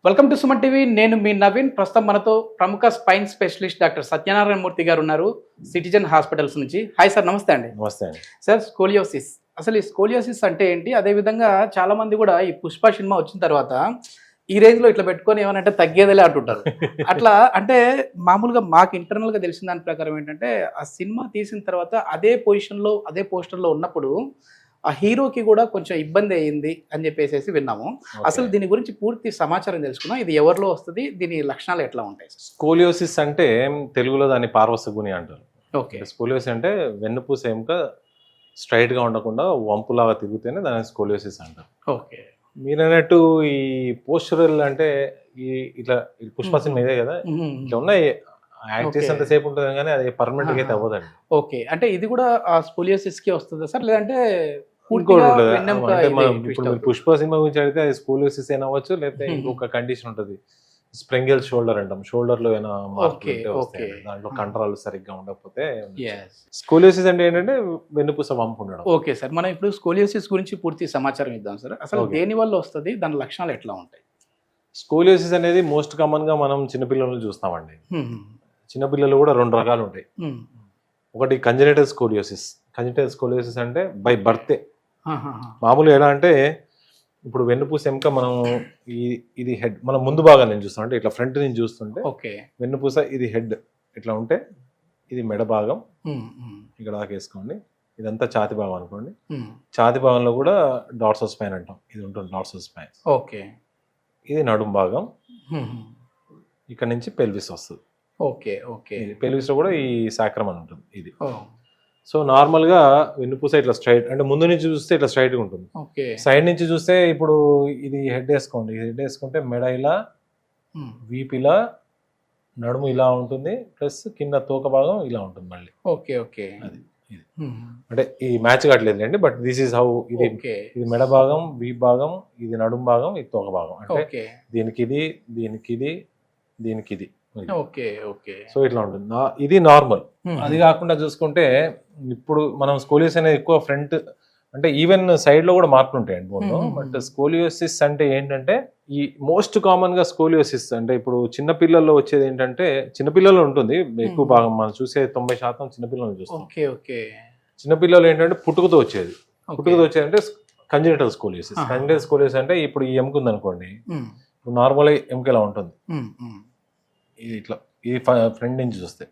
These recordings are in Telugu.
Welcome to Suman TV. నేను మీ నవీన్. ప్రస్తుతం మనతో ప్రముఖ spine specialist doctor Satyanarayana Murthy గారు ఉన్నారు, సిటిజన్ హాస్పిటల్స్ నుంచి. హాయ్ సార్, నమస్తే అండి. నమస్తే అండి. సార్, స్కోలియోసిస్, అసలు ఈ స్కోలియోసిస్ అంటే ఏంటి? అదేవిధంగా చాలా మంది కూడా ఈ పుష్ప సినిమా వచ్చిన తర్వాత ఈ రేంజ్లో ఇట్లా పెట్టుకొని ఏమనంటే తగ్గేదేలే అంటుంటారు. అట్లా అంటే మామూలుగా మాకు ఇంటర్నల్గా తెలిసిన దాని ప్రకారం ఏంటంటే, ఆ సినిమా తీసిన తర్వాత అదే పొజిషన్లో అదే పోస్టర్లో ఉన్నప్పుడు ఆ హీరోకి కూడా కొంచెం ఇబ్బంది అయ్యింది అని చెప్పేసి విన్నాము. అసలు దీని గురించి పూర్తి సమాచారం తెలుసుకుందాం. ఇది ఎవరిలో వస్తుంది, దీని లక్షణాలు ఎట్లా ఉంటాయి? స్కోలియోసిస్ అంటే తెలుగులో దాన్ని పార్వసగుని అంటారు. ఓకే. స్కోలియోసిస్ అంటే వెన్నుపూస ఎముక స్ట్రైట్గా ఉండకుండా వంపులాగా తిరిగితేనే దాన్ని స్కోలియోసిస్ అంటారు. ఓకే. మీరు అన్నట్టు ఈ పోస్చరల్ అంటే ఇట్లా పుష్ప సినిమా ఇదే కదా, ఇట్లా ఉన్నాయి. యాక్ట్ చేసేంత సేపు ఉంటుంది కానీ అది పర్మనెంట్గా అయితే అవ్వదండి. ఓకే. అంటే ఇది కూడా ఆ స్కోలియోసిస్కి వస్తుందా సార్, లేదంటే ఇంకోటి ఉంటుంది అంటే మనం ఇప్పుడు పుష్ప సినిమా గురించి అడిగితే అది స్కోలియోసిస్ అయినా అవ్వచ్చు, లేకపోతే ఇంకొక కండిషన్ ఉంటుంది, స్ప్రింగిల్ షోల్డర్ అంటాం. షోల్డర్ లో ఏమైనా దాంట్లో కండరాలు సరిగ్గా ఉండకపోతే. స్కోలియోసిస్ అంటే ఏంటంటే వెన్నుపూస వంపు ఉండడం. ఓకే సార్, మనం ఇప్పుడు స్కోలియోసిస్ గురించి పూర్తి సమాచారం ఇద్దాం సార్. అసలు దేని వల్ల వస్తుంది, దాని లక్షణాలు ఎట్లా ఉంటాయి? స్కోలియోసిస్ అనేది మోస్ట్ కామన్ గా మనం చిన్నపిల్లలను చూస్తామండి. చిన్నపిల్లలు కూడా రెండు రకాలు ఉంటాయి. ఒకటి కంజెనిటల్ స్కోలియోసిస్. కంజెనిటల్ స్కోలియోసిస్ అంటే బై బర్తే. మామూలుగా ఎలా అంటే ఇప్పుడు వెన్నుపూస ఎముక మనం ఇది హెడ్, మనం ముందు భాగం నేను చూస్తాం అంటే ఇట్లా ఫ్రంట్ నుంచి చూస్తుంటే వెన్నుపూస ఇది హెడ్ ఇట్లా ఉంటే, ఇది మెడ భాగం ఇక్కడ దాకా వేసుకోండి, ఇదంతా ఛాతి భాగం అనుకోండి. ఛాతి భాగంలో కూడా డార్సల్ స్పైన్ అంటాం, ఇది ఉంటుంది డార్సల్ స్పైన్. ఓకే. ఇది నడుం భాగం, ఇక్కడ నుంచి పెల్విస్ వస్తుంది. ఓకే. ఓకే. పెల్విస్ లో కూడా ఈ సాక్రమ్ అని ఉంటుంది ఇది. సో నార్మల్గా వెన్నుపూస ఇట్లా స్ట్రైట్ అంటే ముందు నుంచి చూస్తే ఇట్లా స్ట్రైట్గా ఉంటుంది. సైడ్ నుంచి చూస్తే ఇప్పుడు ఇది హెడ్ వేసుకోండి, హెడ్ వేసుకుంటే మెడ ఇలా, వీపు ఇలా, నడుము ఇలా ఉంటుంది, ప్లస్ కింద తోక భాగం ఇలా ఉంటుంది మళ్ళీ. ఓకే. ఓకే. అది అంటే ఈ మ్యాచ్ కావట్లేదు అండి, బట్ దిస్ ఈస్ హౌ. ఇది మెడ భాగం, వీపు భాగం, ఇది నడుము భాగం, ఇది తోక భాగం. అంటే దీనికి ఇది, దీనికి ఇది, దీనికి ఇది. ఓకే. ఓకే. సో ఇట్లా ఉంటుంది. ఇది నార్మల్. అది కాకుండా చూసుకుంటే ఇప్పుడు మనం స్కోలియోసిస్ అనేది ఎక్కువ ఫ్రంట్ అంటే ఈవెన్ సైడ్ లో కూడా మార్పులు ఉంటాయండి బోన్లో. బట్ స్కోలియోసిస్ అంటే ఏంటంటే ఈ మోస్ట్ కామన్ గా స్కోలియోసిస్ అంటే ఇప్పుడు చిన్నపిల్లల్లో వచ్చేది ఏంటంటే, చిన్నపిల్లల్లో ఉంటుంది ఎక్కువ భాగం. మనం చూసే 90% చిన్నపిల్లలు చూస్తాం. చిన్నపిల్లలు ఏంటంటే పుట్టుకతో వచ్చేది అంటే కంజెనిటల్ స్కోలియోసిస్. కంజెనిటల్ స్కోలియోసిస్ అంటే ఇప్పుడు ఈ ఎముక ఉంది అనుకోండి, నార్మల్ ఎముక ఇలా ఉంటుంది, ఇది ఇట్లా, ఇది ఫ్రంట్ నుంచి చూస్తే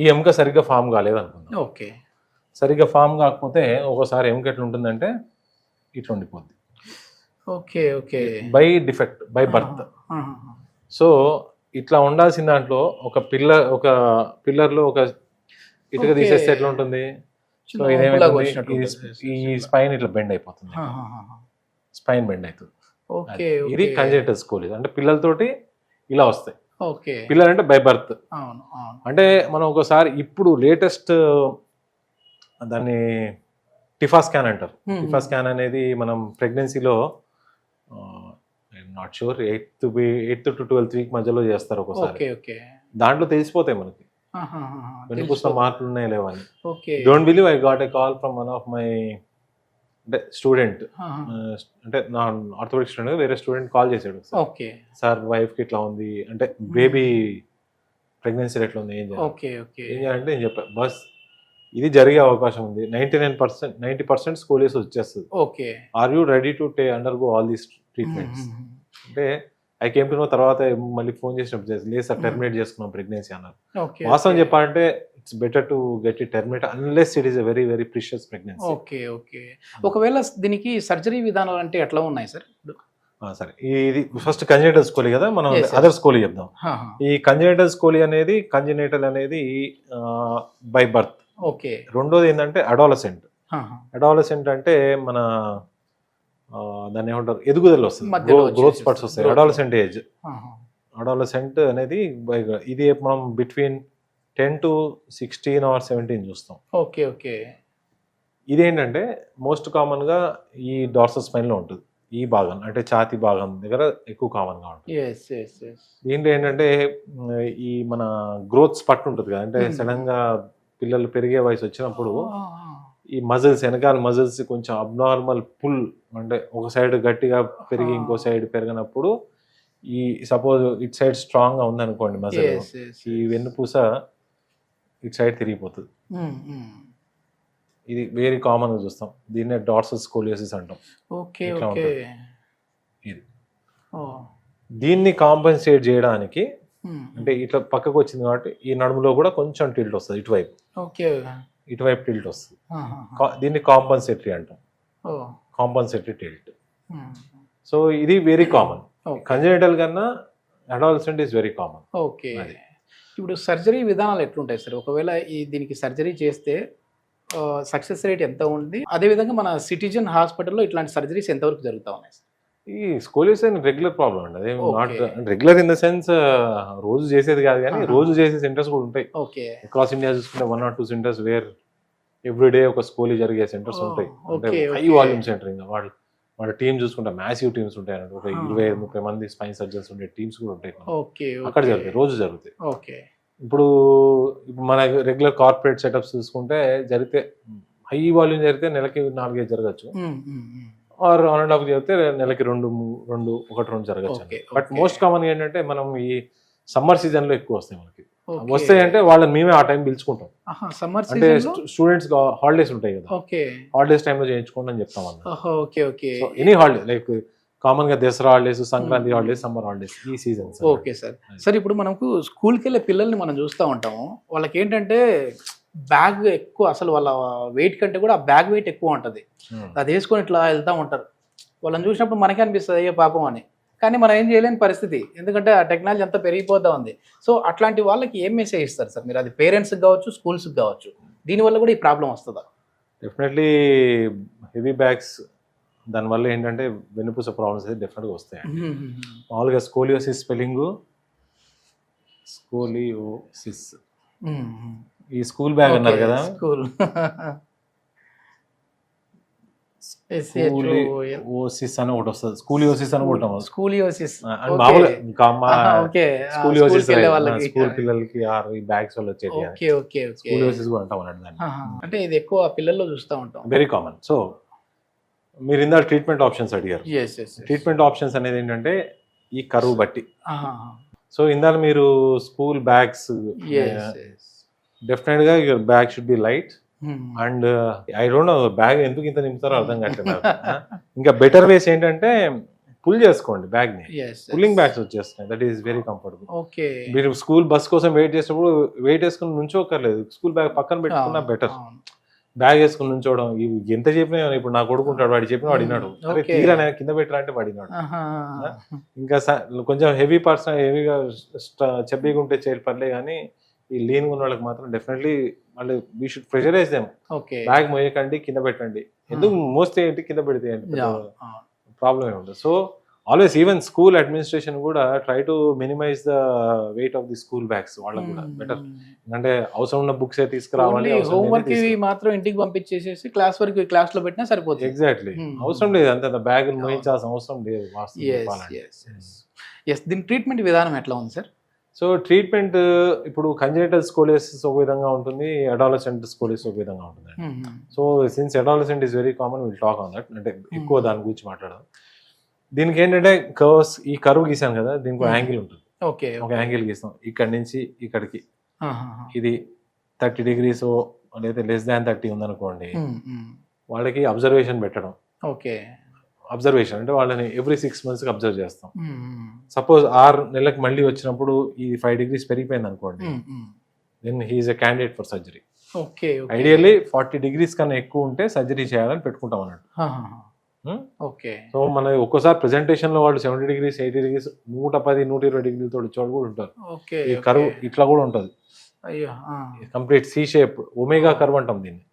ఈ ఎముక సరిగ్గా ఫామ్ కాలేదు అనుకుందాం. ఓకే. సరిగ్గా ఫామ్ కాకపోతే ఒక్కోసారి ఎముక ఎట్లా ఉంటుందంటే ఇట్లా ఉండిపోద్ది. Okay. Okay. By defect, by birth. So ఇట్లా ఉండాల్సిన దాంట్లో ఒక పిల్లర్లో ఒక ఇటుక తీసేస్తే ఎట్లా ఉంటుంది? సో ఇదేమైతుంది, ఈ స్పైన్ ఇట్లా బెండ్ అయిపోతుంది, స్పైన్ బెండ్ అవుతుంది. ఇది కంజెనిటల్ స్కోలియోసిస్. అంటే పిల్లలతోటి ఇలా వస్తాయి. పిల్లలు అంటే బై బర్త్. అంటే మనం ఒకసారి ఇప్పుడు లేటెస్ట్ దాన్ని టిఫా స్కాన్ అంటారు. టిఫా స్కాన్ అనేది మనం ప్రెగ్నెన్సీలో not sure 8th to 12th week మధ్యలో చేస్తారు ఒకసారి. దాంట్లో తెలిసిపోతాయి మనకి వెన్నుపూస మార్పులు ఉన్నాయి లేవని. Don't believe, I got a call from one of my అంటే స్టూడెంట్, అంటే నా ఆర్థోపెడిక్ స్టూడెంట్, వేరే స్టూడెంట్ కాల్ చేశాడు. సార్ వైఫ్ కి ఇట్లా ఉంది అంటే, బేబీ ప్రెగ్నెన్సీ ఎట్లా ఉంది, ఏం చేయాలంటే నేను చెప్పాను, బస్ ఇది జరిగే అవకాశం ఉంది, 90% స్కోలియోసిస్ వచ్చేస్తుంది. Are you ready to undergo all these treatments అంటే ఐ కేమ్ టు నో తర్వాత మళ్ళీ ఫోన్ చేసినప్పుడు, లేదు సార్ టెర్మినేట్ చేసుకున్నాం ప్రెగ్నెన్సీ అన్నారు. వాస్తవం చెప్పాలంటే it's better to get it terminate unless it is a very very precious pregnancy. Okay. ఒకవేళ దీనికి సర్జరీ విధానాలు అంటే ఎట్లా ఉన్నాయి సార్? సరే, ఇది ఫస్ట్ కంజెనిటల్ స్కోలి కదా, మనం అదర్ స్కోలి చెప్దాం. ఈ కంజెనిటల్ స్కోలి అనేది, కంజెనిటల్ అనేది బై బర్త్. రెండోది ఏంటంటే అడాలసెంట్. అడాలసెంట్ అంటే మన దాన్ని ఏమంటారు, ఎదుగుదల వస్తుంది, గ్రోత్ స్పాట్స్ వస్తాయి. Adolescent age. అడాలసెంట్ అనేది ఇది మనం బిట్వీన్ 10 to 16 or 17 చూస్తాం. ఓకే. ఇదేంటంటే మోస్ట్ కామన్ గా ఈ డార్సల్ స్పైన్ లో ఉంటుంది, ఈ భాగం అంటే ఛాతీ భాగం దగ్గర ఎక్కువ కామన్ గా ఉంటుంది. దీంట్లో ఏంటంటే ఈ మన గ్రోత్ స్పట్ ఉంటుంది కదా, అంటే సడన్ గా పిల్లలు పెరిగే వయసు వచ్చినప్పుడు ఈ మజిల్స్, వెనకాల మజిల్స్ కొంచెం అబ్నార్మల్ పుల్, అంటే ఒక సైడ్ గట్టిగా పెరిగి ఇంకో సైడ్ పెరిగినప్పుడు ఈ సపోజ్ ఇట్ సైడ్ స్ట్రాంగ్ గా ఉంది అనుకోండి మజిల్, ఈ వెన్నుపూస ఇట్ సైడ్ తిరిగిపోతుంది. ఇది వెరీ కామన్ గా చూస్తాం. దీన్నే డార్సల్ స్కోలియోసిస్ అంటాం. ఓకే ఇట్లా ఓకే. ఉంటుంది ఇది. దీన్ని కాంపెన్సేట్ చేయడానికి అంటే ఇట్లా పక్కకు వచ్చింది కాబట్టి ఈ నడుములో కూడా కొంచెం టిల్ట్ వస్తుంది ఇటువైపు. ఓకే. ఇటువైపు టిల్ట్ వస్తుంది. దీన్ని కాంపన్సేటరీ అంటాం. Compensatory tilt. సో ఇది వెరీ కామన్. కంజెనిటల్ కన్నా adolescent is very common. Okay. ఇప్పుడు సర్జరీ విధానాలు ఎట్లుంటాయి సార్? ఒకవేళ దీనికి సర్జరీ చేస్తే సక్సెస్ రేట్ ఎంత ఉంది? అదేవిధంగా మన సిటిజన్ హాస్పిటల్లో ఇట్లాంటి సర్జరీస్ ఎంతవరకు జరుగుతూ ఉన్నాయి సార్? ఈ స్కోలియోసిస్ రెగ్యులర్ ప్రాబ్లం అండి. అదే not regular in the sense రోజు చేసేది కాదు, కానీ రోజు చేసే సెంటర్స్ కూడా ఉంటాయి. ఓకే. అక్రాస్ ఇండియా చూసుకుంటే 1 or 2 సెంటర్స్ వేర్ ఎవ్రీడే ఒక స్కోలీ జరిగే సెంటర్స్ ఉంటాయి. అంటే హై వాల్యూమ్ సెంటర్. ఇంకా వాళ్ళ టీమ్ చూసుకుంటే మ్యాసివ్ టీమ్స్ ఉంటాయి అన్నట్టు. ఒక 25-30 మంది స్పైన్ సర్జన్స్ ఉండే టీమ్స్ కూడా ఉంటాయి. అక్కడ జరుగుతాయి, రోజు జరుగుతాయి. ఓకే. ఇప్పుడు మన రెగ్యులర్ కార్పొరేట్ సెటప్స్ చూసుకుంటే జరిగితే హై వాల్యూమ్ జరిగితే నెలకి 4-5 జరగచ్చు. ఆర్ 1.5 జరిగితే నెలకి 1-2 జరగచ్చు. బట్ మోస్ట్ కామన్ ఏంటంటే మనం ఈ సమ్మర్ సీజన్ లో ఎక్కువ వస్తాయి మనకి. వస్తాయి అంటే వాళ్ళని మేమే ఆ టైం పిలుచుకుంటాం. అంటే స్టూడెంట్స్ హాలిడేస్ ఉంటాయి కదా, హాలిడేస్ టైంలో చేయించుకోండి అని చెప్తాం అన్నమాట. ఎనీ హాలిడే లైక్ కామన్ గా Dasara holidays, Sankranti holidays, summer holidays, ఈ సీజన్స్. Okay sir. సార్ ఇప్పుడు మనకు స్కూల్కి వెళ్ళే పిల్లల్ని మనం చూస్తూ ఉంటాము. వాళ్ళకి ఏంటంటే బ్యాగ్ ఎక్కువ, అసలు వాళ్ళ వెయిట్ కంటే కూడా ఆ బ్యాగ్ వెయిట్ ఎక్కువ ఉంటుంది. అది వేసుకొని ఇట్లా వెళ్తూ ఉంటారు. వాళ్ళని చూసినప్పుడు మనకే అనిపిస్తుంది అయ్యో పాపం అని. కానీ మనం ఏం చేయలేని పరిస్థితి, ఎందుకంటే ఆ టెక్నాలజీ అంతా పెరిగిపోతూ ఉంది. సో అట్లాంటి వాళ్ళకి ఏం మెసేజ్ ఇస్తారు సార్ మీరు? అది పేరెంట్స్కి కావచ్చు, స్కూల్స్కి కావచ్చు. దీనివల్ల కూడా ఈ ప్రాబ్లం వస్తుందా? డెఫినెట్లీ హెవీ బ్యాగ్స్ దానివల్ల ఏంటంటే వెన్నుపూస ప్రాబ్లమ్స్ అయితే డెఫినెట్గా వస్తాయి. మామూలుగా స్కోలియోసిస్ స్పెల్లింగ్ స్కోలియోసిస్. ఈ స్కూల్ బ్యాగ్ అన్నారు కదా, ఓసిస్ అని ఒకటి వస్తుంది, స్కూలియోసిస్ అని ఒకటి. స్కూలియోసిస్ స్కూల్ పిల్లలకి బ్యాగ్స్ వల్ల వచ్చేది స్కూలియోసిస్ కూడా అంటాం అన్నట్టు. అంటే ఇది ఎక్కువ పిల్లల్లో చూస్తూ ఉంటాం, వెరీ కామన్. సో మీరు ఇందా ట్రీట్మెంట్ ఆప్షన్స్ అడిగారు. ట్రీట్మెంట్ ఆప్షన్స్ అనేది ఏంటంటే ఈ కరువు బట్టి. సో ఇందాక మీరు స్కూల్ బ్యాగ్స్, డెఫినెట్ గా your bag should be light. And I don't no bag ఎందుకు ఇంత నింపుతారో అర్థం కావట్లేదు. ఇంకా బెటర్ వేస్ ఏంటంటే పుల్ చేసుకోండి బ్యాగ్ ని. పుల్లింగ్ బ్యాగ్స్ వచ్చేస్తున్నాయి, దట్ ఈస్ వెరీ కంఫర్టబుల్. మీరు స్కూల్ బస్ కోసం వెయిట్ చేసినప్పుడు వెయిట్ వేసుకుని నుంచోకర్లేదు, స్కూల్ బ్యాగ్ పక్కన పెట్టుకున్నా బెటర్. బ్యాగ్ వేసుకుని నుంచోవడం ఎంత చెప్పినా, ఇప్పుడు నా కొడుకుంటాడు, వాడు చెప్పిన వాడినాడు, అరే తీరా కింద పెట్టరా అంటే వాడినాడు. ఇంకా కొంచెం హెవీ పర్సన్, హెవీగా చెబ్బీగా ఉంటే చేయలు పర్లే, కానీ ఈ లీన్ ఉన్న వాళ్ళకి మాత్రం డెఫినెట్లీ వాళ్ళు we should pressurise them. Bag మోయకండి, కింద పెట్టండి. ఎందుకు మోస్తే ఏంటి, కింద పెడితే ఏంటి, ప్రాబ్లం ఏముండదు. So always even school administration కూడా try to minimise the weight of the school bags. వాళ్ళకి కూడా బెటర్, అంటే అవసరం ఉన్న బుక్స్ ఏ తీసుకురావాలి. హోంవర్క్ మాత్రం ఇంటికి పంపించేసేసి క్లాస్ వరకు క్లాస్ లో పెట్టినా సరిపోతుంది. ఎగ్జాక్ట్లీ, అవసరం లేదు అంత బ్యాగ్ మోయించాల్సిన అవసరం లేదు. దీని ట్రీట్మెంట్ విధానం ఎట్లా ఉంది సార్? సో ట్రీట్మెంట్ ఇప్పుడు కంజెనిటల్ స్కోలియోసిస్ ఒక విధంగా ఉంటుంది, అడాలసెంట్ స్కోలియోసిస్ ఒక విధంగా ఉంటుంది. So since adolescent is very common, will talk on that. అంటే ఎక్కువ దాని గురించి మాట్లాడదాం. దీనికి ఏంటంటే కర్వ్స్, ఈ కర్వ్ గీసాను కదా, దీనికి యాంగిల్ ఉంటుంది. ఒక యాంగిల్ గీస్తాం ఇక్కడి నుంచి ఇక్కడికి. ఇది 30 degrees లేదా లెస్ దాన్ 30 ఉందనుకోండి, వాళ్ళకి అబ్జర్వేషన్ పెట్టడం. అబ్జర్వేషన్ అంటే వాళ్ళని ఎవ్రీ 6 months అబ్జర్వ్ చేస్తాం. సపోజ్ 6 నెలలకు మళ్ళీ వచ్చినప్పుడు ఈ 5 degrees పెరిగిపోయింది అనుకోండి, then he's a candidate for surgery. Ideally 40 degrees కన్నా ఎక్కువ ఉంటే సర్జరీ చేయాలని పెట్టుకుంటాం అన్నట్టు. సో మన ఒక్కోసారి ప్రెజెంటేషన్ లో వాళ్ళు 70 degrees, 80 degrees, 110, 120 degrees తోటి వచ్చేవాళ్ళు కూడా ఉంటారు. ఈ కర్వ్ ఇట్లా కూడా ఉంటుంది, complete C shape, omega curve అంటాం దీన్ని.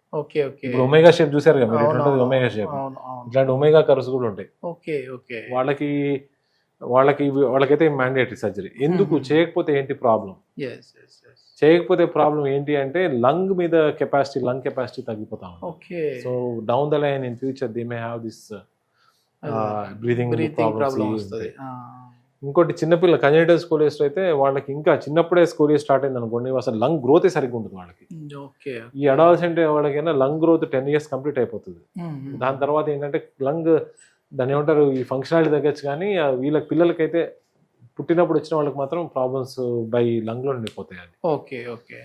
ఇప్పుడు ఒమేగా షేప్ చూసారు కదా మీరు, ఎట్లుంటుంది ఒమేగా షేప్, ఇట్లాంటి ఒమేగా కర్వ్స్ కూడా ఉంటాయి. వాళ్ళకైతే మ్యాండేటరీ సర్జరీ. ఎందుకు చేయకపోతే ఏంటి ప్రాబ్లం? చేయకపోతే ప్రాబ్లం ఏంటి అంటే లంగ్ మీద కెపాసిటీ, లంగ్ కెపాసిటీ తగ్గిపోతా ఉంది. So down the line in future they may have this breathing problems. ఇంకోటి చిన్నపిల్ల కంజెనిటల్ స్కోలియోసిస్ అయితే వాళ్ళకి ఇంకా చిన్నప్పుడే స్కోలియోసిస్ స్టార్ట్ అయింది అనుకోండి, అసలు లంగ్ గ్రోత్ సరిగ్గా ఉంటుంది వాళ్ళకి. ఈ అడాలసెంట్ వాళ్ళకైనా లంగ్ గ్రోత్ 10 years కంప్లీట్ అయిపోతుంది. దాని తర్వాత ఏంటంటే లంగ్ దాన్ని ఏమంటారు, ఈ ఫంక్షనాలిటీ తగ్గచ్చు, కానీ వీళ్ళ పిల్లలకైతే పుట్టినప్పుడు వచ్చిన వాళ్ళకి మాత్రం ప్రాబ్లమ్స్ బై లంగ్లో ఉండిపోతాయి అది. Okay okay.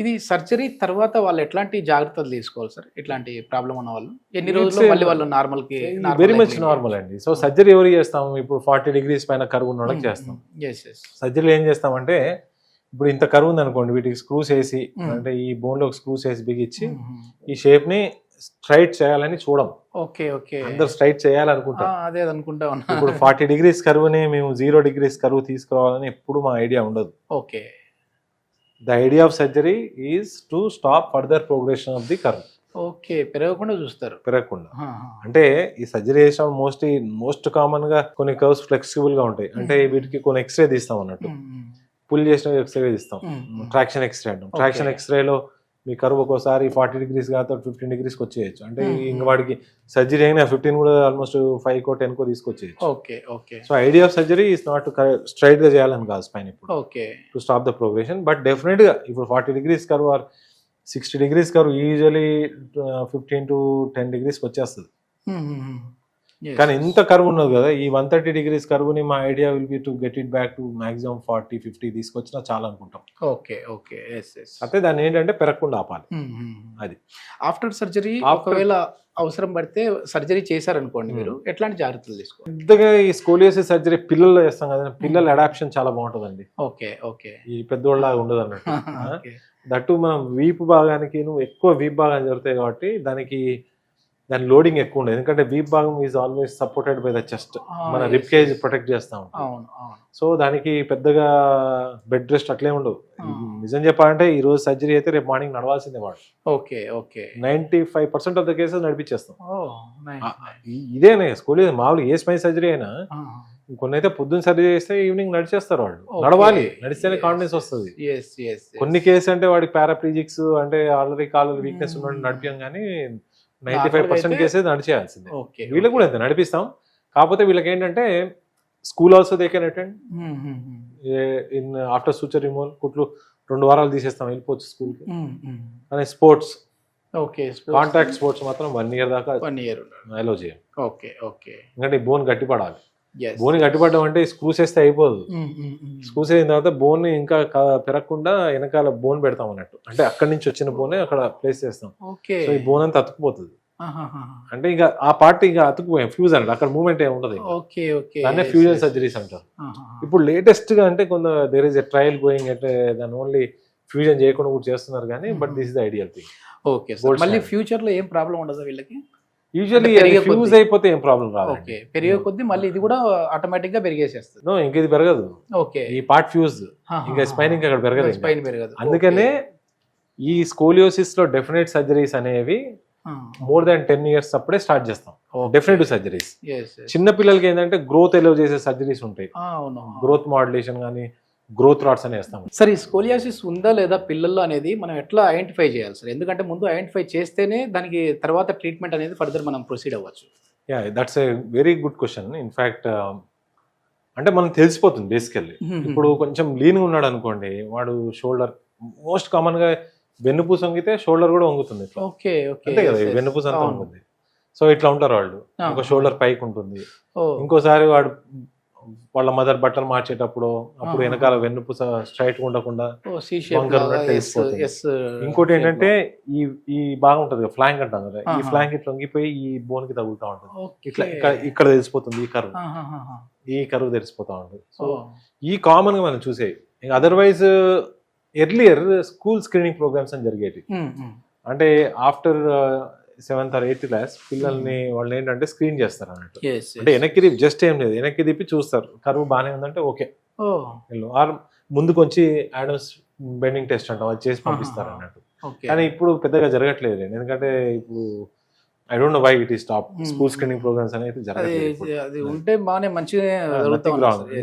ఇది సర్జరీ తర్వాత వాళ్ళు ఎట్లాంటి జాగ్రత్తలు తీసుకోవాలి సార్ ఇట్లాంటి ప్రాబ్లం ఉన్న వాళ్ళు? ఎన్ని రోజుల్లో మళ్ళీ వాళ్ళు నార్మల్కి? వెరీ మచ్ నార్మల్ అండి. సో సర్జరీ ఎవరు చేస్తాం? ఇప్పుడు 40 degrees పైన కరువు ఉన్న వాళ్ళకి చేస్తాం. సర్జరీలో ఏం చేస్తామంటే ఇప్పుడు ఇంత కరువు ఉంది అనుకోండి, వీటికి స్క్రూస్ వేసి అంటే ఈ బోన్ లో స్క్రూస్ వేసి బిగించి ఈ షేప్ ని స్ట్రైట్ చేయాలని చూడం. Okay okay. అందరు స్ట్రైట్ చేయాలనుకుంటాం. అదే అనుకుంటా ఉన్నా. ఇప్పుడు 40 degrees కరువుని మేము 0 degrees కరువు తీసుకురావాలని ఎప్పుడు మా ఐడియా ఉండదు. Okay. The idea of surgery is to stop further progression of the curve. Okay, పెరగకుండా చూస్తారు. పెరగకుండా అంటే ఈ సర్జరీ చేసిన మోస్ట్ కామన్ గా కొన్ని కర్వ్స్ ఫ్లెక్సిబుల్ గా ఉంటాయి. అంటే వీటికి కొన్ని ఎక్స్రే తీస్తాం అన్నట్టు, పుల్ చేసిన ఎక్స్రే తీస్తాం, ట్రాక్షన్ ఎక్స్రే అంటాం. ట్రాక్షన్ ఎక్స్రేలో మీ కరువు ఒక్కోసారి 40 degrees కాదు 15 degrees వచ్చేయచ్చు. అంటే ఇంకా వాడికి సర్జరీ అయినా 15 కూడా ఆల్మోస్ట్ 5 కో 10 కో తీసుకొచ్చేయచ్చు. Okay okay. So idea of surgery is not straight గా చేయాలని కాదు స్పైన్ ఇప్పుడు, okay, to stop the progression. But definite గా ఇప్పుడు 40 degrees curve or 60 degrees curve usually 15 to 10 degrees వచ్చేస్తుంది. కానీ ఇంత కరువు ఉన్నది కదా, ఈ 130 degrees కరువుని మా idea will be to get it back to maximum 40-50 తీసుకొచ్చినా చాలా అనుకుంటాం. Okay okay. అయితే దాన్ని ఏంటంటే పెరగకుండా ఆపాలి. అది ఆఫ్టర్ సర్జరీ ఒకవేళ అవసరం పడితే సర్జరీ చేశారనుకోండి, మీరు ఎట్లాంటి జాగ్రత్తలు తీసుకోవాలి? పెద్దగా ఈ స్కోలియోసిస్ సర్జరీ పిల్లల్లో చేస్తాం కదా, పిల్లల అడాప్షన్ చాలా బాగుంటుందండి. Okay okay. ఈ పెద్దోళ్ళలాగా ఉండదు అన్నట్టు. దట్టు మనం వీపు భాగానికి ఎక్కువ వీపు భాగం జరుగుతాయి కాబట్టి దాని లోడింగ్ ఎక్కువ ఉండదు. ఎందుకంటే వీప్ భాగం is always supported by the chest, మన రిప్ కేజ్ ప్రొటెక్ట్ చేస్తా ఉంటాం. సో దానికి పెద్దగా బెడ్ రెస్ట్ అట్లే ఉండదు. నిజం చెప్పాలంటే ఈ రోజు సర్జరీ అయితే రేపు మార్నింగ్ నడవాల్సిందే వాడు. Okay okay. 95% of the cases నడిపించేస్తాం. ఇదేనే స్కూల్ మామూలు ఏ స్పైన్ సర్జరీ అయినా కొన్ని అయితే పొద్దున్న సర్జరీ చేస్తే ఈవినింగ్ నడిచేస్తారు వాళ్ళు. నడవాలి, నడిస్తేనే కాన్ఫిడెన్స్ వస్తుంది. కొన్ని కేసు అంటే వాడికి పారాప్లీజిక్స్ అంటే ఆల్రెడీ కాళ్ళు వీక్నెస్ ఉన్న నడిపాం, కానీ 95% కేసెస్ నడిచేయాల్సిందే. వీళ్ళకి కూడా అంతే నడిపిస్తాం. కాకపోతే వీళ్ళకి ఏంటంటే school also they can attend in after suture removal. కుట్లు 2 వారాలు తీసేస్తాం, వెళ్ళిపోవచ్చు స్కూల్కి. కానీ స్పోర్ట్స్, కాంటాక్ట్ స్పోర్ట్స్ మాత్రం 1 year దాకా అలో చేయం. Okay okay. ఎందుకంటే బోన్ గట్టిపడాలి. బోన్ గట్టిపడడం అంటే స్క్రూస్ వేస్తే అయిపోదు. స్క్రూస్ అయిన తర్వాత బోన్ ఇంకా పెరగకుండా వెనకాల బోన్ పెడతాం అన్నట్టు. అంటే అక్కడి నుంచి వచ్చిన బోనే అక్కడ ప్లేస్ చేస్తాం. సో ఈ బోన్ అంతా అతుక్కుపోతుంది. అంటే ఇంకా ఆ పార్ట్ ఇంకా అతుక్కుపోయాం, ఫ్యూజ్ అంటే అక్కడ మూవ్మెంట్ ఏమి ఉండదు. దాన్నే ఫ్యూజన్ సర్జరీస్ అంటారు. ఇప్పుడు లేటెస్ట్ గా అంటే కొంత there is a trial going అంటే దాన్ని ఓన్లీ ఫ్యూజన్ చేయకుండా కూడా చేస్తున్నారు, కానీ but this is the ideal thing. Okay. మళ్ళీ ఫ్యూచర్ లో ఏం ప్రాబ్లం ఉండదు వీళ్ళకి? యూజువల్లీ ఫ్యూజ్ అయిపోతే ఏం ప్రాబ్లం రాదు. పెరిగే కొద్ది మళ్ళీ ఇది కూడా ఆటోమేటిక్ గా పెరిగేసేస్తుంది. నో, ఇంక ఇది పెరగదు. ఓకే. ఈ పార్ట్ ఫ్యూజ్, ఇంకా స్పైన్ ఇంకా అక్కడ పెరగదు. స్పైన్ పెరగదు. అందుకనే ఈ స్కోలియోసిస్ లో డెఫినెట్ సర్జరీస్ అనేవి మోర్ దాన్ 10 years అప్పుడే స్టార్ట్ చేస్తాం డెఫినెటివ్ సర్జరీస్. చిన్న పిల్లలకి ఏంటంటే గ్రోత్ ఎలో చేసే సర్జరీస్ ఉంటాయి, గ్రోత్ మాడ్యులేషన్ కానీ గ్రోత్ రాట్స్ అని వేస్తాం. సార్, ఈ స్కోలియాసిస్ ఉందా లేదా పిల్లల్లో అనేది మనం ఎట్లా ఐడెంటిఫై చేయాలి సార్? ఎందుకంటే ముందు ఐడెంటిఫై చేస్తేనే దానికి తర్వాత ట్రీట్మెంట్ అనేది ఫర్దర్ మనం ప్రొసీడ్ అవ్వచ్చు. Yeah, that's a very good question. In fact అంటే మనం తెలిసిపోతుంది బేసికల్లీ. ఇప్పుడు కొంచెం లీన్గా ఉన్నాడు అనుకోండి, వాడు షోల్డర్ మోస్ట్ కామన్ గా వెన్నుపూస వంగితే షోల్డర్ కూడా వంగుతుంది. అంతే కదా, వెన్నుపూస అంతా వంగుతుంది. సో ఇట్లా ఉంటారు వాళ్ళు. ఒక షోల్డర్ పైకి ఉంటుంది. ఇంకోసారి వాడు వాళ్ళ మదర్ బట్టలు మార్చేటప్పుడు అప్పుడు వెనకాల వెన్నుపూస స్ట్రైట్ ఉండకుండా తెలిసిపోతుంది. ఇంకోటి ఏంటంటే ఈ బాగా ఉంటది ఫ్లాంక్ అంటాం కదా, ఈ ఫ్లాంక్ ఇట్లా వంగిపోయి ఈ బోన్ కి తగులుతా ఉంటుంది. ఇట్లా ఇక్కడ తెలిసిపోతుంది, ఈ కరువు తెలిసిపోతా ఉంటుంది. సో ఈ కామన్ గా మనం చూసేవి. Otherwise earlier school screening programs అని జరిగేవి. అంటే after 7th or 8th class పిల్లల్ని వాళ్ళు ఏంటంటే స్క్రీన్ చేస్తారు అన్నట్టు. అంటే వెనక్కి తిప్పి జస్ట్ ఏం లేదు, వెనక్కి తిప్పి చూస్తారు, కరువు బాగానే ఉందంటే ఓకే. ఆర్ ముందుకు వచ్చి ఆడమ్స్ బెండింగ్ టెస్ట్ అంటాం, అది చేసి పంపిస్తారు అన్నట్టు. కానీ ఇప్పుడు పెద్దగా జరగట్లేదు, ఎందుకంటే ఇప్పుడు I don't know why it is stop. School screening programmes అనేది జరగట్లేదు. ఉంటే బాగానే మంచిగా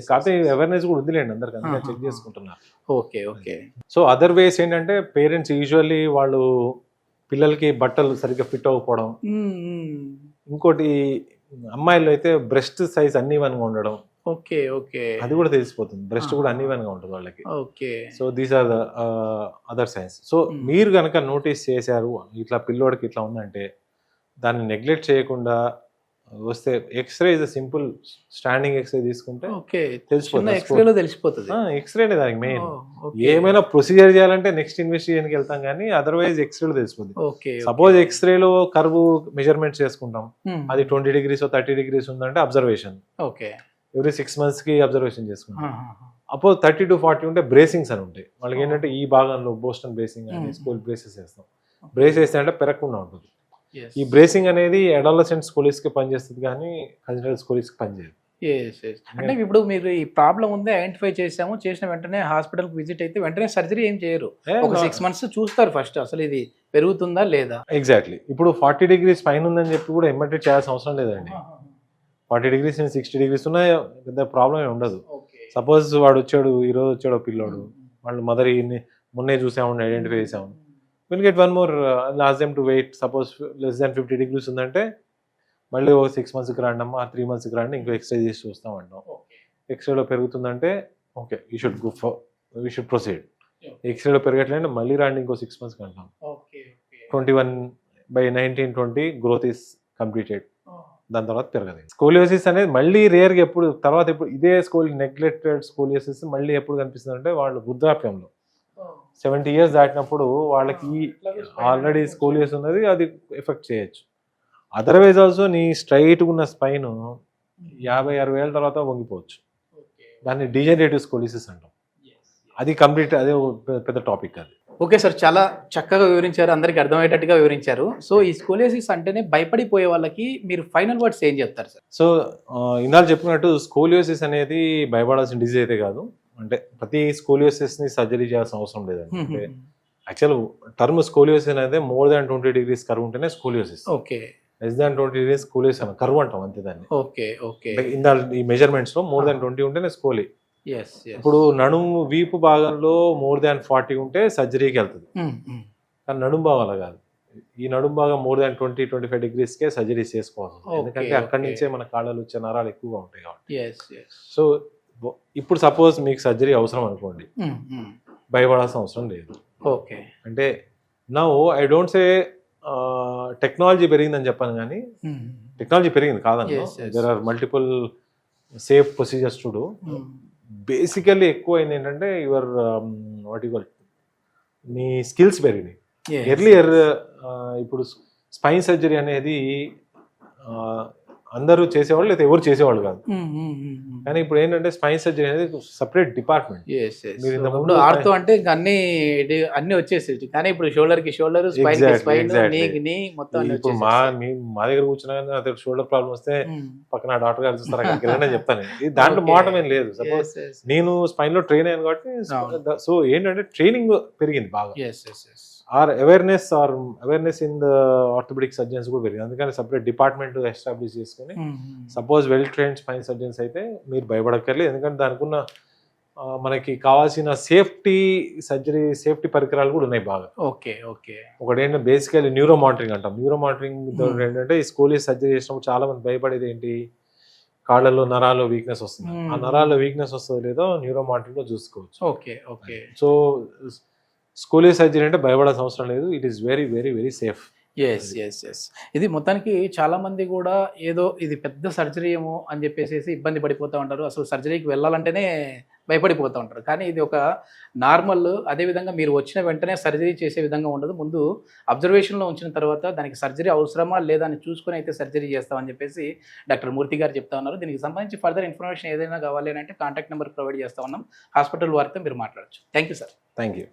కాకపోతే అవేర్నెస్ కూడా ఉందిలేండి అందరికి, అందుకే చెక్ చేసుకుంటున్నారు. Okay okay. So other ways ఏంటంటే పేరెంట్స్ యూజువల్లీ వాళ్ళు పిల్లలకి బట్టలు సరిగ్గా ఫిట్ అవ్వకపోవడం. ఇంకోటి అమ్మాయిలు అయితే బ్రెస్ట్ సైజ్ అన్ఈవెన్ గా ఉండడం. Okay okay. అది కూడా తెలిసిపోతుంది, బ్రెస్ట్ కూడా అన్ఈవెన్ గా ఉంటుంది వాళ్ళకి. Okay. So these are the other signs. సో మీరు కనుక నోటీస్ చేశారు ఇట్లా పిల్లోడికి ఇట్లా ఉందంటే దాన్ని నెగ్లెక్ట్ చేయకుండా వస్తే X-ray is simple standing X-ray తీసుకుంటే ఓకే తెలిసిపోతుంది ఎక్స్రేలో తెలిసిపోతుంది. ఎక్స్రేనే దానికి మెయిన్. ఏమైనా ప్రొసీజర్ చేయాలంటే నెక్స్ట్ ఇన్వెస్టిగేషన్కి వెళ్తాం కానీ అదర్వైజ్ ఎక్స్రేలో తెలిసిపోతుంది. ఓకే సపోజ్ ఎక్స్రేలో కర్వ్ మెజర్మెంట్స్ చేసుకుంటాం, అది 20 degrees 30 degrees ఉందంటే అబ్జర్వేషన్ ఓకే ఎవ్రీ 6 months కి అబ్జర్వేషన్ చేసుకుంటాం. అప్పుడు 30 to 40 ఉంటే బ్రేసింగ్స్ అని ఉంటాయి. వాళ్ళకి ఏంటంటే ఈ భాగంలో బోస్టన్ బ్రేసింగ్ అని స్కూల్ బ్రేసెస్ వేస్తాం. బ్రేస్ వేస్తే అంటే పెరగకుండా ఉంటుంది. ఈ బ్రేసింగ్ అనేది అడాలసెంట్ స్కూలీస్ కి పనిచేస్తుంది కానీ కన్జనరల్ స్కూలీస్ కి పనిచేయదు. అంటే ఇప్పుడు మీరు ఈ ప్రాబ్లం ఉంది ఐడెంటిఫై చేసాము, చేసిన వెంటనే హాస్పిటల్ కి విజిట్ అయితే వెంటనే సర్జరీ ఏం చేయరు, ఒక 6 months చూస్తారు ఫస్ట్ అసలు ఇది పెరుగుతుందా లేదా. ఎగ్జాక్ట్లీ. ఇప్పుడు 40 degrees పైన ఉందని చెప్పి కూడా ఎమ్మటే చేయాల్సిన అవసరం లేదండి. 40 degrees 60 degrees ఉన్నా పెద్ద ప్రాబ్లం ఏమి ఉండదు. సపోజ్ వాడు వచ్చాడు, ఈరోజు వచ్చాడు పిల్లోడు, వాళ్ళు మదర్ మొన్నే చూసాము ఐడెంటిఫై చేసాము, will get one more last them to wait. Suppose less than 50 degrees ఉందంటే మళ్ళీ ఒక 6 months రాండి అమ్మా, 3 months రాండి, ఇంకో ఎక్స్రే చేసి చూస్తామంటాం. ఎక్స్రేలో పెరుగుతుందంటే okay you should go for we should proceed. ఎక్స్రేలో పెరగట్లేదంటే మళ్ళీ రాండి ఇంకో 6 months అంటాం. 21/19/20 గ్రోత్ ఈస్ కంప్లీటెడ్. దాని తర్వాత పెరగదు. స్కోలియోసిస్ అనేది మళ్ళీ రేర్గా ఎప్పుడు తర్వాత ఎప్పుడు ఇదే నెగ్లెక్టెడ్ స్కోలియోసిస్ మళ్ళీ ఎప్పుడు కనిపిస్తుంది అంటే వాళ్ళు వృద్ధాప్యంలో 70 years దాటినప్పుడు వాళ్ళకి ఆల్రెడీ స్కోలియోసిస్ ఉన్నది, అది ఎఫెక్ట్ చేయొచ్చు. అదర్వైజ్ ఆల్సో నీ స్ట్రైట్గా ఉన్న స్పైన్ 50-60 ఏళ్ళ తర్వాత వంగిపోవచ్చు. దాన్ని డీజనరేటివ్ స్కోలియోసిస్ అంటాం. అది కంప్లీట్ అదే పెద్ద టాపిక్ అది. ఓకే సార్, చాలా చక్కగా వివరించారు, అందరికి అర్థమయ్యేటట్టుగా వివరించారు. సో ఈ స్కోలియోసిస్ అంటేనే భయపడిపోయే వాళ్ళకి మీరు ఫైనల్ వర్డ్స్ ఏం చెప్తారు సార్? సో ఇందాక చెప్పినట్టు స్కోలియోసిస్ అనేది భయపడాల్సిన డిజీజ్ అయితే కాదు. అంటే ప్రతి స్కోలియోసిస్ ని సర్జరీ చేయాల్సిన అవసరం లేదండి. అంటే యాక్చువల్ టర్మ్ స్కోలియోసిస్ అనేది మోర్ దాన్ 20 degrees కర్వ్ ఉంటేనే scoliosis. Okay, less than 20 degrees scoliosis అని కర్వ్ అంటాం అంతే దాన్ని. Okay okay. ఈ మెజర్మెంట్స్ లో మోర్ దాన్ 20 ఉంటేనే స్కోలి. ఇప్పుడు నడుము వీపు భాగంలో మోర్ దాన్ 40 ఉంటే సర్జరీకి వెళ్తుంది. కానీ నడుము భాగం అలా కాదు. ఈ నడుము భాగం మోర్ దాన్ 20-25 degrees కే సర్జరీ చేసుకోవాలి. ఎందుకంటే అక్కడి నుంచే మన కాళ్ళలు వచ్చే నరాలు ఎక్కువగా ఉంటాయి కాబట్టి. సో ఇప్పుడు సపోజ్ మీకు సర్జరీ అవసరం అనుకోండి, భయపడాల్సిన అవసరం లేదు. ఓకే, అంటే now I don't say technology పెరిగిందని చెప్పాను కానీ టెక్నాలజీ పెరిగింది కాదన్న. There are multiple safe procedures to do. Basically ఎక్కువ అయింది ఏంటంటే యువర్ వాట్ యు కాల్ నీ స్కిల్స్ పెరిగినాయి. ఎర్లియర్ ఇప్పుడు స్పైన్ సర్జరీ అనేది అందరూ చేసేవాళ్ళు లేదా ఎవరు చేసేవాళ్ళు కాదు. కానీ ఇప్పుడు ఏంటంటే స్పైన్ సర్జరీ అనేది సపరేట్ డిపార్ట్మెంట్. ఆడుతూ అంటే ఇంకా అన్ని వచ్చేసి, కానీ ఇప్పుడు షోల్డర్ కి షోల్డర్, స్పైన్ కి స్పైన్, నీకి నీ మొత్తం. ఇప్పుడు మా దగ్గర కూర్చున్నా అతను షోల్డర్ ప్రాబ్లమ్ వస్తే పక్కన డాక్టర్ గారు చూస్తారు, అక్కడికి వెళ్ళినా చెప్తాను. దాంట్లో మోటం ఏం లేదు. సపోజ్ నేను స్పైన్ లో ట్రైన్ అయ్యాను కాబట్టి సో ఏంటంటే ట్రైనింగ్ పెరిగింది బాగా. Awareness in the orthopaedic surgeons కూడా పెరిగింది. అందుకని సపరేట్ డిపార్ట్మెంట్ ఎస్టాబ్లిష్ చేసుకుని suppose well trained spine surgeons అయితే మీరు భయపడక్కర్లేదు. ఎందుకంటే దానికి ఉన్న మనకి కావాల్సిన సేఫ్టీ పరికరాలు కూడా ఉన్నాయి బాగా. Okay okay. ఒకటి ఏంటంటే బేసికల్లీ న్యూరో మానిటరింగ్ అంటాం. న్యూరో మానిటరింగ్ ఏంటంటే ఈ స్కోలియోసిస్ సర్జరీ చేసినప్పుడు చాలా మంది భయపడేది ఏంటి, కాళ్ళలో నరాల్లో వీక్నెస్ వస్తుంది. ఆ నరాల్లో వీక్నెస్ వస్తుందో లేదో న్యూరో మానిటరింగ్ లో చూసుకోవచ్చు. Okay okay. So scoliosis surgery అంటే భయపడాల్సిన అవసరం లేదు. It is very very very safe. ఇది మొత్తానికి చాలా మంది కూడా ఏదో ఇది పెద్ద సర్జరీ ఏమో అని చెప్పేసి ఇబ్బంది పడిపోతూ ఉంటారు. అసలు సర్జరీకి వెళ్ళాలంటేనే భయపడిపోతూ ఉంటారు. కానీ ఇది ఒక నార్మల్. అదేవిధంగా మీరు వచ్చిన వెంటనే సర్జరీ చేసే విధంగా ఉండదు. ముందు అబ్జర్వేషన్లో ఉంచిన తర్వాత దానికి సర్జరీ అవసరమా లేదా అని చూసుకొని అయితే సర్జరీ చేస్తామని చెప్పేసి డాక్టర్ మూర్తి గారు చెప్తా ఉన్నారు. దీనికి సంబంధించి ఫర్దర్ ఇన్ఫర్మేషన్ ఏదైనా కావాలి అని అంటే కాంటాక్ట్ నెంబర్ ప్రొవైడ్ చేస్తా ఉన్నాం. హాస్పిటల్ వారితో మీరు మాట్లాడచ్చు. Thank you sir. Thank you.